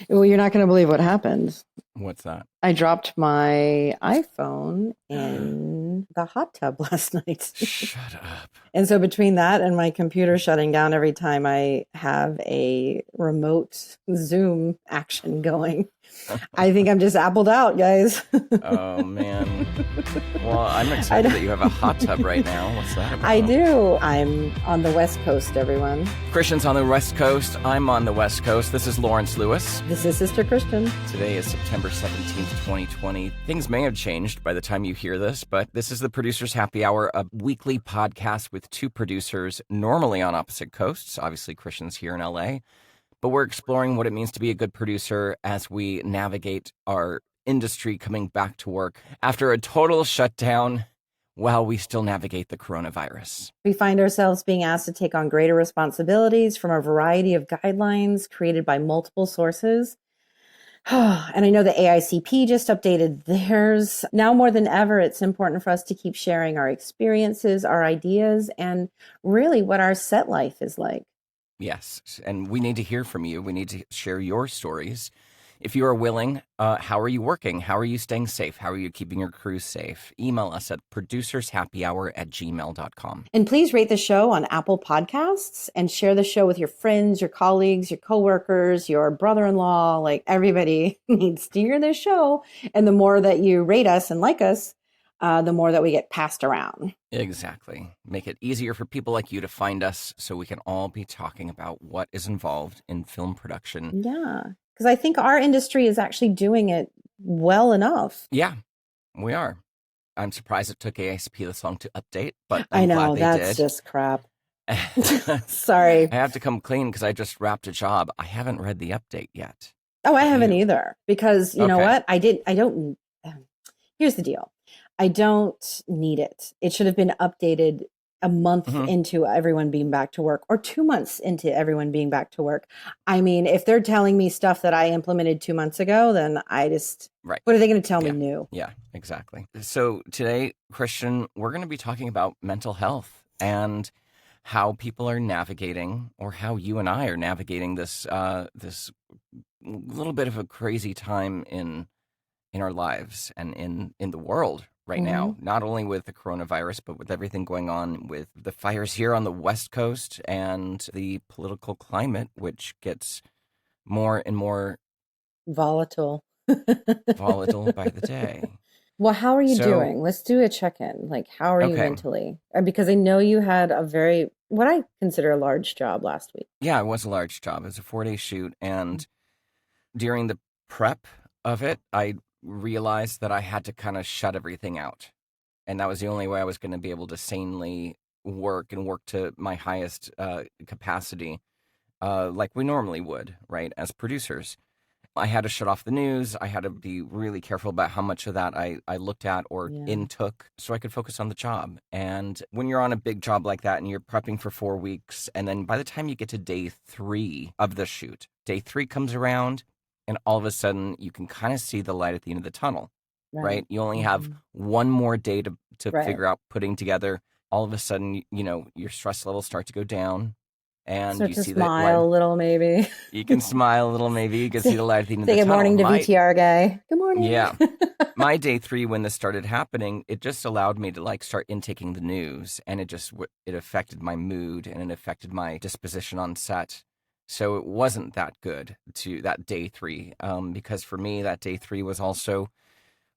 Well, you're not going to believe what happened. What's that? I dropped my iPhone in the hot tub last night. Shut up. And so between that and my computer shutting down every time I have a remote Zoom action going, I think I'm just appled out, guys. Oh, man. Well, I'm I, excited that you have a hot tub right now. What's that about? I do. I'm on the West Coast, everyone. Christian's on the West Coast. I'm on the West Coast. This is Lawrence Lewis. This is Sister Christian. Today is September 17th, 2020. Things may have changed by the time you hear this, but this is the Producer's Happy Hour, a weekly podcast with two producers, normally on opposite coasts. Obviously, Christian's here in LA, but we're exploring what it means to be a good producer as we navigate our industry coming back to work after a total shutdown while we still navigate the coronavirus. We find ourselves being asked to take on greater responsibilities from a variety of guidelines created by multiple sources. And I know the AICP just updated theirs. Now more than ever, it's important for us to keep sharing our experiences, our ideas, and really what our set life is like. Yes, and we need to hear from you. We need to share your stories. If you are willing, how are you working? How are you staying safe? How are you keeping your crew safe? Email us at producershappyhour@gmail.com. And please rate the show on Apple Podcasts and share the show with your friends, your colleagues, your coworkers, your brother-in-law. Like, everybody needs to hear this show. And the more that you rate us and like us, the more that we get passed around. Exactly. Make it easier for people like you to find us so we can all be talking about what is involved in film production. Yeah. Because I think our industry is actually doing it well enough. Yeah, we are. I'm surprised it took AICP this long to update, but I I'm know, glad they that's did. just crap. I Sorry. have to come clean because I just wrapped a job. I haven't read the update yet. Oh, I haven't You? either. Because you know Okay. what? Here's the deal. I don't need it. It should have been updated a month Mhm. into everyone being back to work or 2 months into everyone being back to work. I mean, if they're telling me stuff that I implemented 2 months ago, then I just, Right. what are they going to tell Yeah. me new? Yeah, exactly. So today, Christian, we're going to be talking about mental health and how people are navigating, or how you and I are navigating this this little bit of a crazy time in our lives and in the world right now, not only with the coronavirus, but with everything going on with the fires here on the West Coast and the political climate, which gets more and more Volatile. volatile by the day. Well, how are you So, doing? Let's do a check-in. Like, how are you okay. mentally? Because I know you had a very, what I consider a large job last week. Yeah, it was a large job. It was a 4-day shoot. And during the prep of it, I realized that I had to kind of shut everything out. And that was the only way I was going to be able to sanely work and work to my highest capacity, like we normally would, right, as producers. I had to shut off the news. I had to be really careful about how much of that I looked at or Yeah. intook so I could focus on the job. And when you're on a big job like that and you're prepping for 4 weeks, and then by the time you get to day 3 of the shoot, day 3 comes around, and all of a sudden you can kind of see the light at the end of the tunnel, right? You only have one more day to Right. figure out putting together. All of a sudden, your stress levels start to go down. And Start you to see the light. smile a little, maybe. You can smile a little, maybe. You can see the light at the end of the Say good tunnel. morning to VTR guy. Good morning. Yeah. My day 3, when this started happening, it just allowed me to start intaking the news, and it affected my mood, and it affected my disposition on set. So it wasn't that good to that day 3, because for me, that day 3 was also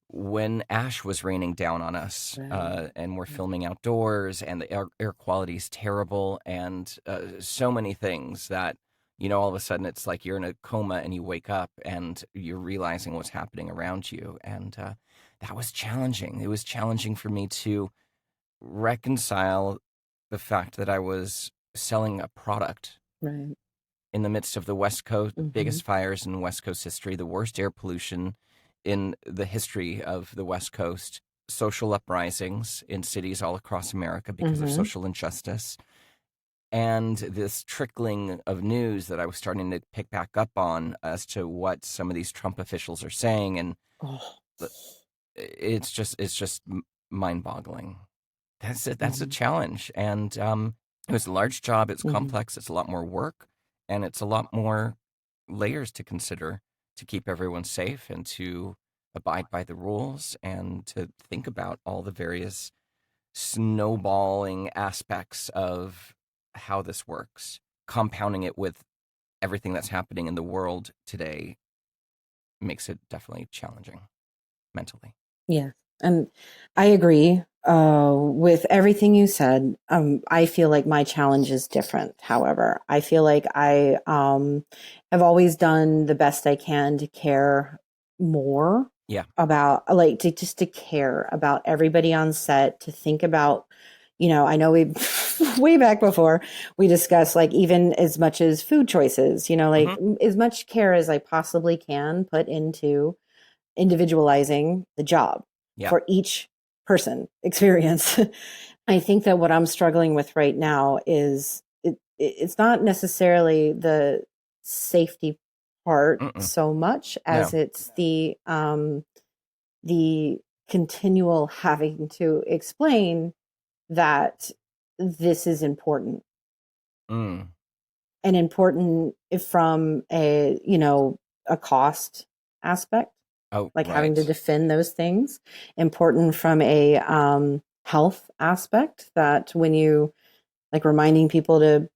when ash was raining down on us, Right. and we're filming outdoors, and the air quality is terrible, and so many things that, all of a sudden it's like you're in a coma and you wake up and you're realizing what's happening around you. And that was challenging. It was challenging for me to reconcile the fact that I was selling a product Right. in the midst of the West Coast, Mhm. biggest fires in West Coast history, the worst air pollution in the history of the West Coast, social uprisings in cities all across America because of social injustice, and this trickling of news that I was starting to pick back up on as to what some of these Trump officials are saying. And Oh. it's just mind-boggling. That's it. That's a Mhm. challenge. And it was a large job. It's Mhm. complex. It's a lot more work, and it's a lot more layers to consider. to keep everyone safe and to abide by the rules and to think about all the various snowballing aspects of how this works. Compounding it with everything that's happening in the world today makes it definitely challenging mentally. Yeah. And I agree with everything you said. I feel like my challenge is different. However, I feel like I have always done the best I can to care more Yeah. about, like, to just to care about everybody on set, to think about, I know we way back before we discussed, like, even as much as food choices, like as much care as I possibly can put into individualizing the job for each person experience. I think that what I'm struggling with right now is it's not necessarily the safety part so much as it's the continual having to explain that this is important and important from a cost aspect. Like having to defend those things, important from a health aspect, that when you, like, reminding people to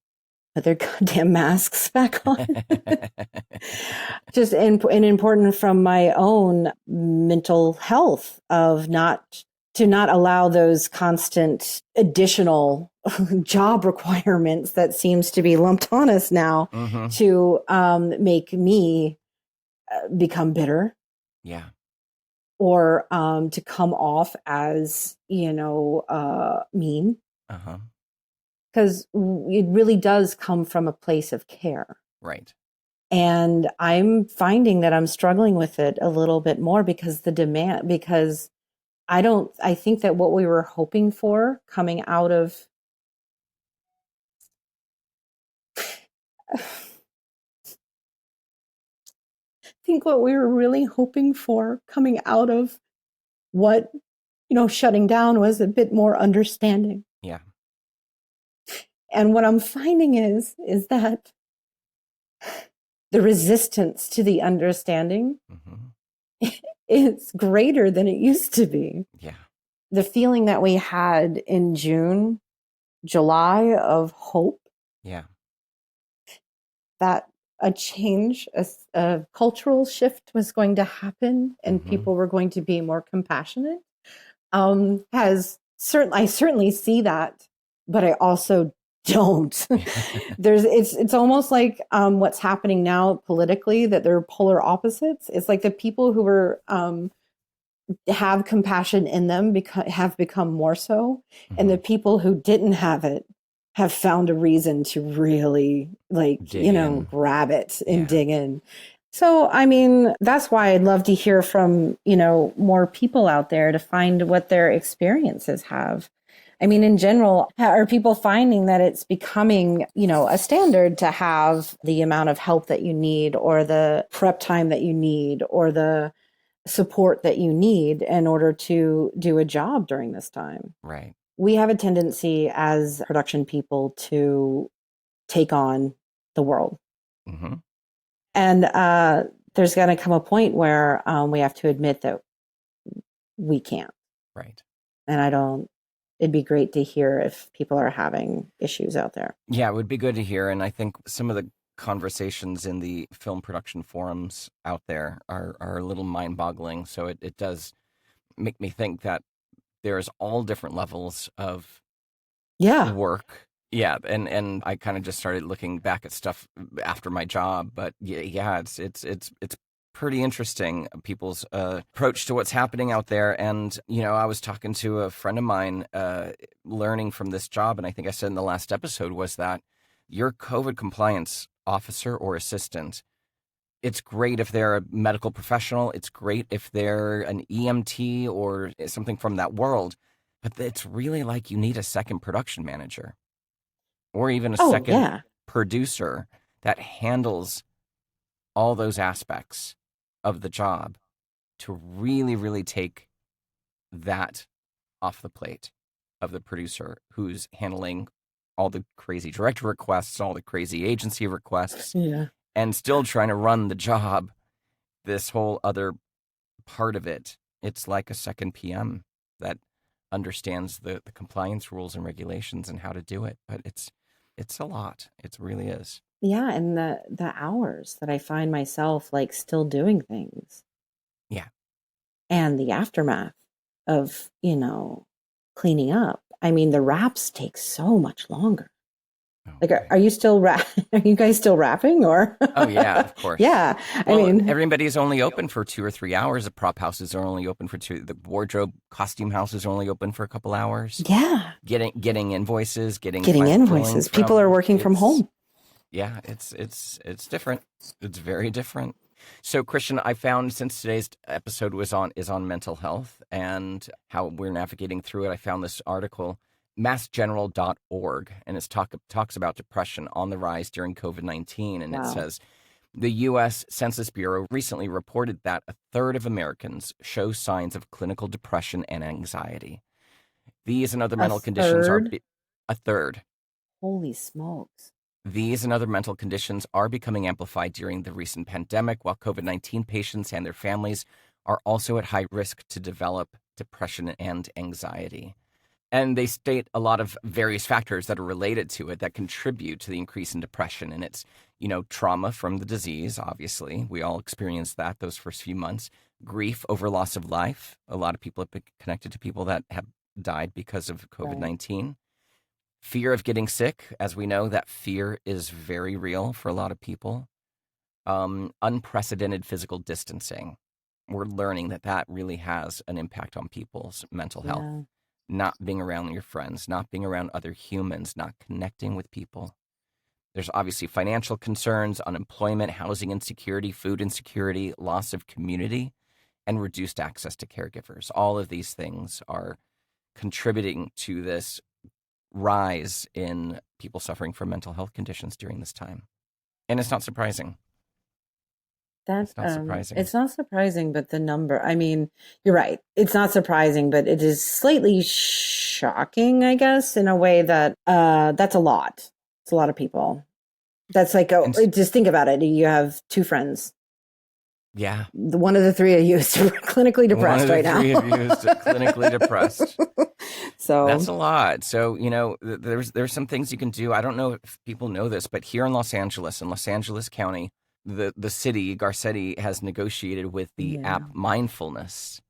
put their goddamn masks back on. Just and important from my own mental health of not allow those constant additional job requirements that seems to be lumped on us now to make me become bitter. Yeah. Or to come off as, mean. Because it really does come from a place of care. Right. And I'm finding that I'm struggling with it a little bit more because I think that what we were hoping for coming out of what we were really hoping for coming out of what, shutting down was a bit more understanding. Yeah. And what I'm finding is that the resistance to the understanding is greater than it used to be. Yeah. The feeling that we had in June, July of hope. Yeah. That a change, a cultural shift was going to happen and people were going to be more compassionate. I certainly see that, but I also don't. It's almost like what's happening now politically, that they're polar opposites. It's like the people who were have compassion in them have become more so, and the people who didn't have it have found a reason to really, like, grab it and dig in. So, I mean, that's why I'd love to hear from, more people out there to find what their experiences have. I mean, in general, are people finding that it's becoming, a standard to have the amount of help that you need, or the prep time that you need, or the support that you need in order to do a job during this time? Right. We have a tendency as production people to take on the world. And there's going to come a point where we have to admit that we can't. Right. And it'd be great to hear if people are having issues out there. Yeah, it would be good to hear. And I think some of the conversations in the film production forums out there are a little mind-boggling. So it does make me think that there's all different levels of work. Yeah, and I kind of just started looking back at stuff after my job, but yeah, it's pretty interesting, people's approach to what's happening out there. And I was talking to a friend of mine, learning from this job, and I think I said in the last episode was that your COVID compliance officer or assistant, it's great if they're a medical professional. It's great if they're an EMT or something from that world. But it's really like you need a second production manager or even a second producer that handles all those aspects of the job to really, really take that off the plate of the producer who's handling all the crazy director requests, all the crazy agency requests, and still trying to run the job this whole other part of it, it's like a second PM that understands the compliance rules and regulations and how to do it. But it's a lot. It really is. Yeah, and the hours that I find myself like still doing things Yeah. and the aftermath of, cleaning up. I mean, the wraps take so much longer. Oh, Like, boy. are you still are you guys still wrapping or? Oh, yeah, of course. Yeah. Well, I mean, everybody's only open for 2 or 3 hours. The prop houses are only open for 2. The wardrobe costume houses are only open for a couple hours. yeah, Getting invoices, getting getting final billing invoices. People are working from home. Yeah, it's different. It's very different. So, Christian, I found since today's episode is on mental health and how we're navigating through it, I found this article, massgeneral.org, and it talks about depression on the rise during COVID-19, and Wow. it says the U.S. Census Bureau recently reported that a third of Americans show signs of clinical depression and anxiety. These and other mental conditions are third? a third. Holy smokes. These and other mental conditions are becoming amplified during the recent pandemic, while COVID-19 patients and their families are also at high risk to develop depression and anxiety. And they state a lot of various factors that are related to it that contribute to the increase in depression. And it's, trauma from the disease, obviously. We all experienced that those first few months. Grief over loss of life. A lot of people have been connected to people that have died because of COVID-19. Fear of getting sick. As we know, that fear is very real for a lot of people. Unprecedented physical distancing. We're learning that really has an impact on people's mental health. Yeah. Not being around your friends, not being around other humans, not connecting with people. There's obviously financial concerns, unemployment, housing insecurity, food insecurity, loss of community, and reduced access to caregivers. All of these things are contributing to this rise in people suffering from mental health conditions during this time. And it's not surprising. That's It's not surprising. It's not surprising, but the number, I mean, you're right. It's not surprising, but it is slightly shocking, I guess, in a way that that's a lot. It's a lot of people. That's like, just think about it. You have 2 friends. Yeah. One of the 3 of you is clinically depressed right now. One of the 3 of you is clinically depressed. So that's a lot. So, there's some things you can do. I don't know if people know this, but here in Los Angeles County, the city, Garcetti, has negotiated with the app Mindfulness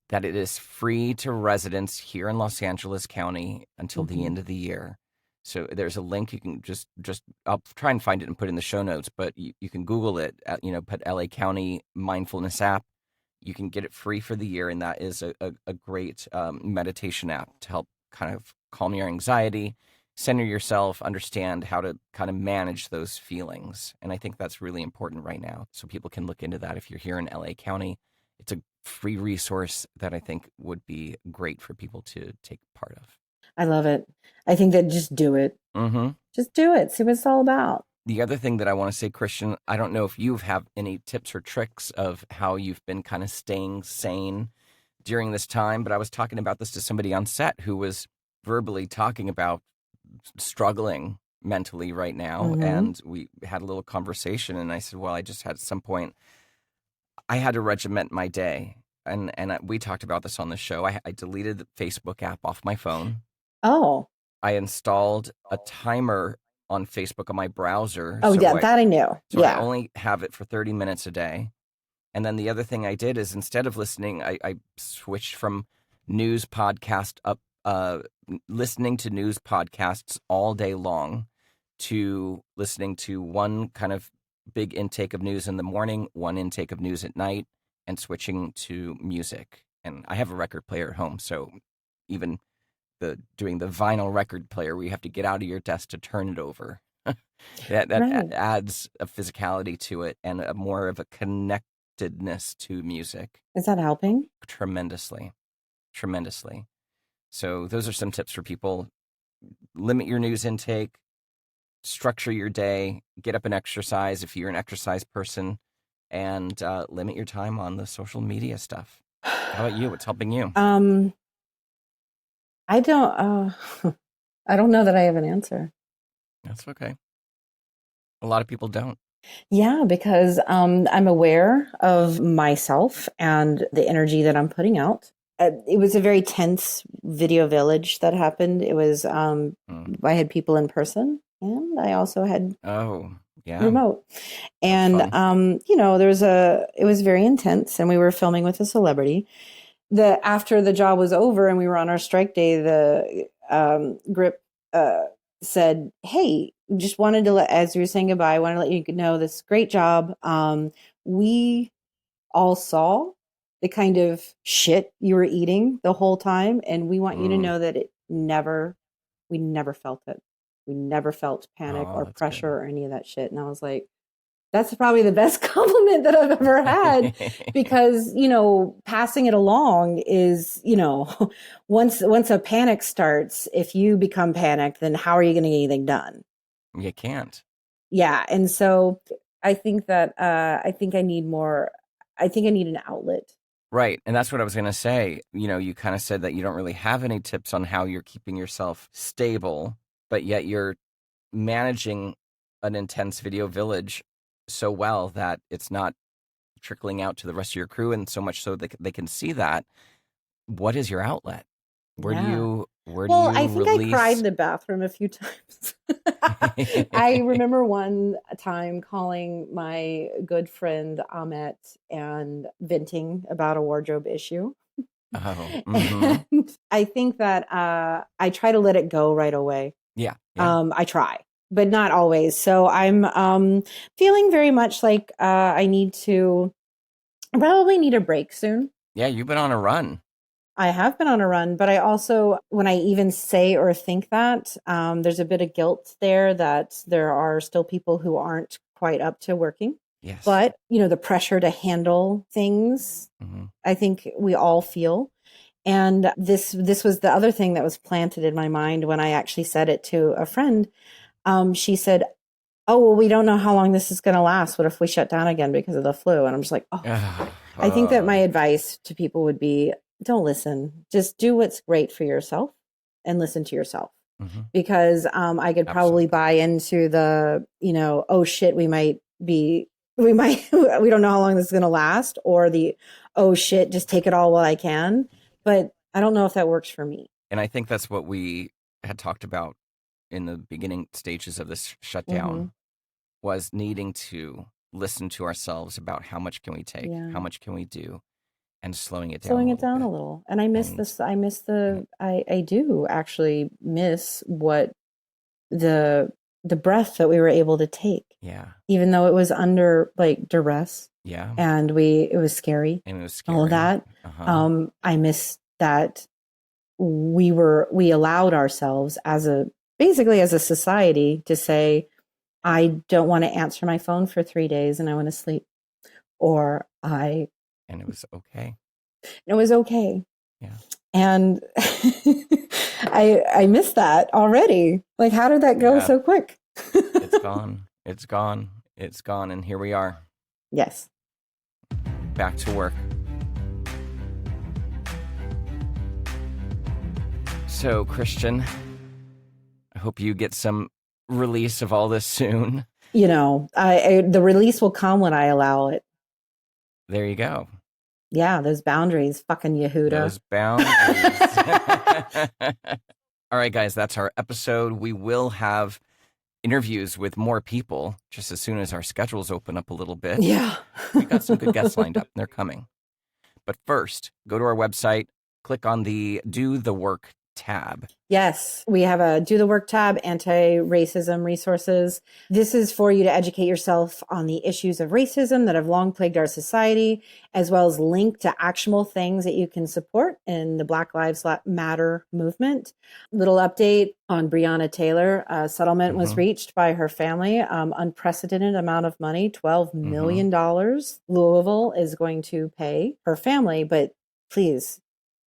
that it is free to residents here in Los Angeles County until the end of the year. So there's a link. You can just I'll try and find it and put it in the show notes, but you can Google it, put LA County Mindfulness app. You can get it free for the year, and that is a great meditation app to help kind of calm your anxiety, center yourself, understand how to kind of manage those feelings. And I think that's really important right now. So people can look into that. If you're here in LA County, it's a free resource that I think would be great for people to take part of. I love it. I think that just do it. Mm-hmm. Just do it. See what it's all about. The other thing that I want to say, Christian, I don't know if you have any tips or tricks of how you've been kind of staying sane during this time, but I was talking about this to somebody on set who was verbally talking about struggling mentally right now. And we had a little conversation, and I said, well, I just had at some point, I had to regiment my day. And we talked about this on the show. I deleted the Facebook app off my phone. Oh. I installed a timer on Facebook on my browser. Oh, yeah, that I knew. So I only have it for 30 minutes a day. And then the other thing I did is instead of listening, I switched from news podcast listening to news podcasts all day long to listening to one kind of big intake of news in the morning, one intake of news at night, and switching to music. And I have a record player at home, so even doing the vinyl record player where you have to get out of your desk to turn it over. that Right. adds a physicality to it and a more of a connectedness to music. Is that helping? Tremendously. So those are some tips for people. Limit your news intake, structure your day, get up and exercise if you're an exercise person, and limit your time on the social media stuff. How about you? What's helping you? I don't I don't know that I have an answer. That's okay. A lot of people don't. Yeah, because I'm aware of myself and the energy that I'm putting out. It was a very tense video village that happened. It was Mm. I had people in person, and I also had Oh, yeah, remote. that's And fun. it was very intense, and we were filming with a celebrity. The After the job was over and we were on our strike day, the grip said, "Hey, just wanted to let, as you were saying goodbye, I want to let you know this great job. We all saw the kind of shit you were eating the whole time, and we want you to Mm. know that we never felt it. We never felt panic Oh, or that's good. pressure or any of that shit." And I was like, that's probably the best compliment that I've ever had, because, passing it along is, once a panic starts, if you become panicked, then how are you going to get anything done? You can't. Yeah. And so I think that, I think I need an outlet. Right. And that's what I was going to say. You kind of said that you don't really have any tips on how you're keeping yourself stable, but yet you're managing an intense video village so well that it's not trickling out to the rest of your crew, and so much so that they can see that. What is your outlet? Where do Yeah. you where do Well, you I think I cried release? in the bathroom a few times. I remember one time calling my good friend Ahmet and venting about a wardrobe issue. Oh, mm-hmm. And I think that I try to let it go right away. Yeah, yeah, I try, but not always. So I'm feeling very much like I probably need a break soon. yeah. You've been on a run. I have been on a run, but I also, when I even say or think that, there's a bit of guilt there that there are still people who aren't quite up to working. Yes. But, the pressure to handle things, Mm-hmm. I think we all feel. And this was the other thing that was planted in my mind when I actually said it to a friend. She said, "Oh, well, we don't know how long this is going to last. What if we shut down again because of the flu?" And I'm just like, oh, I think that my advice to people would be, don't listen. Just do what's great for yourself and listen to yourself. Mm-hmm. Because I could probably Absolutely. buy into the, oh shit, we don't know how long this is going to last, or the, oh shit, just take it all while I can. But I don't know if that works for me. And I think that's what we had talked about in the beginning stages of this Mm-hmm. shutdown, was needing to listen to ourselves about how much can we take, Yeah. how much can we do, and slowing it down a Slowing it little down a bit. little. And I miss And this. I miss yeah, I do actually miss what the breath that we were able to take, yeah, even though it was under like duress, yeah. and it was scary, And it was all of scary. that. Uh-huh. I miss that we allowed ourselves basically as a society to say, I don't want to answer my phone for 3 days and I want to sleep, or And it was okay. it was okay. Yeah. And I miss that already. Like, how did that go Yeah. so quick? It's gone. It's gone. It's gone. And here we are, Yes. back to work. So, Christian, I hope you get some release of all this soon. The release will come when I allow it. There you go. Yeah, those boundaries, fucking Yehuda. Those boundaries. All right, guys, that's our episode. We will have interviews with more people just as soon as our schedules open up a little bit. Yeah. We got some good guests lined up, and they're coming. But first, go to our website, click on the Do the Work tab. Yes, we have a Do the Work tab, anti-racism resources. This is for you to educate yourself on the issues of racism that have long plagued our society, as well as link to actionable things that you can support in the Black Lives Matter movement. Little update on Breonna Taylor. A settlement was reached by her family. Unprecedented amount of money, $12 million. Louisville is going to pay her family, but please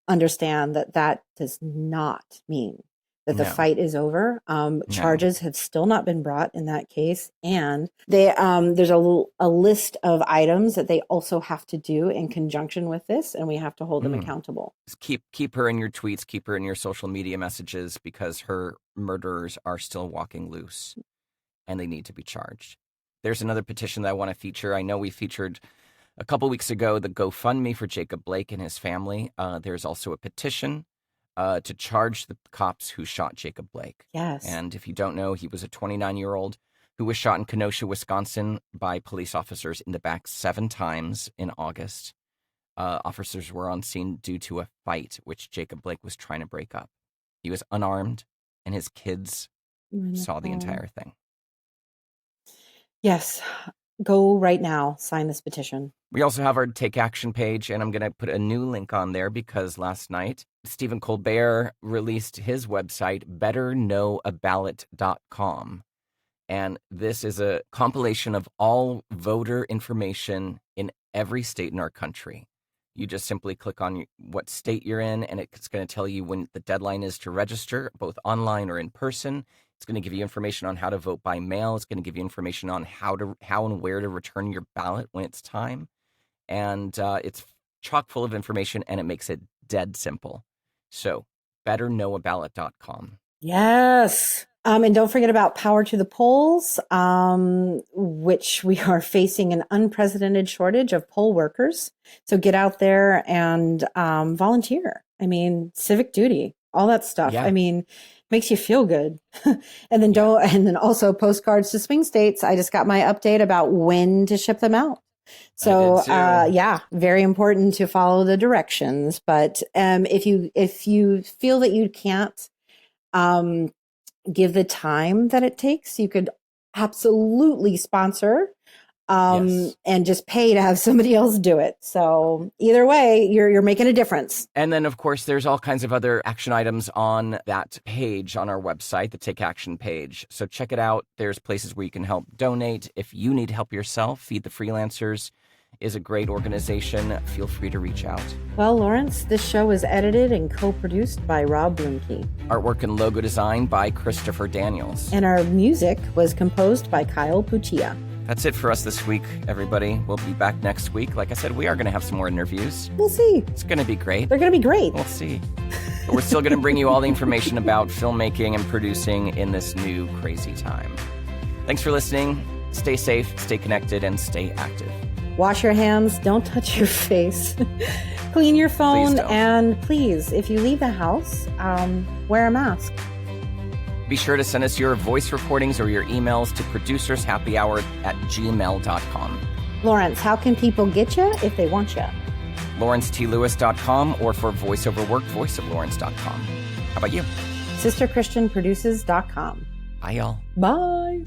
understand that that does not mean that the fight is over. Charges have still not been brought in that case, and there's a list of items that they also have to do in conjunction with this, and we have to hold them accountable. Keep her in your tweets, keep her in your social media messages, because her murderers are still walking loose, and they need to be charged. There's another petition that I want to feature. I know we featured a couple weeks ago the GoFundMe for Jacob Blake and his family. There's also a petition to charge the cops who shot Jacob Blake. Yes. And if you don't know, he was a 29-year-old who was shot in Kenosha, Wisconsin by police officers in the back 7 times in August. Officers were on scene due to a fight which Jacob Blake was trying to break up. He was unarmed, and his kids saw the entire thing. Yes. Go right now. Sign this petition. We also have our Take Action page, and I'm going to put a new link on there because last night, Stephen Colbert released his website, betterknowaballot.com. And this is a compilation of all voter information in every state in our country. You just simply click on what state you're in, and it's going to tell you when the deadline is to register, both online or in person. It's going to give you information on how to vote by mail. It's going to give you information on how and where to return your ballot when it's time. And it's chock full of information, and it makes it dead simple. So, betterknowaballot.com. Yes. And don't forget about Power to the Polls, which we are facing an unprecedented shortage of poll workers. So get out there and volunteer. I mean, civic duty, all that stuff. Yeah. I mean, makes you feel good. And then also postcards to swing states. I just got my update about when to ship them out. So very important to follow the directions. But if you feel that you can't give the time that it takes, you could absolutely sponsor and just pay to have somebody else do it. So either way, you're making a difference. And then, of course, there's all kinds of other action items on that page on our website, the Take Action page. So check it out. There's places where you can help donate. If you need help yourself, Feed the Freelancers is a great organization. Feel free to reach out. Well, Lawrence, this show is edited and co-produced by Rob Bluemke. Artwork and logo design by Christopher Daniels. And our music was composed by Kyle Puccia. That's it for us this week, everybody. We'll be back next week. Like I said, we are going to have some more interviews. We'll see. It's going to be great. They're going to be great. We'll see. But we're still going to bring you all the information about filmmaking and producing in this new crazy time. Thanks for listening. Stay safe, stay connected, and stay active. Wash your hands. Don't touch your face. Clean your phone. And please, if you leave the house, wear a mask. Be sure to send us your voice recordings or your emails to producershappyhour@gmail.com. Lawrence, how can people get you if they want you? LawrenceTLewis.com, or for voiceover work, voiceoflawrence.com. How about you? SisterChristianProduces.com. Bye, y'all. Bye.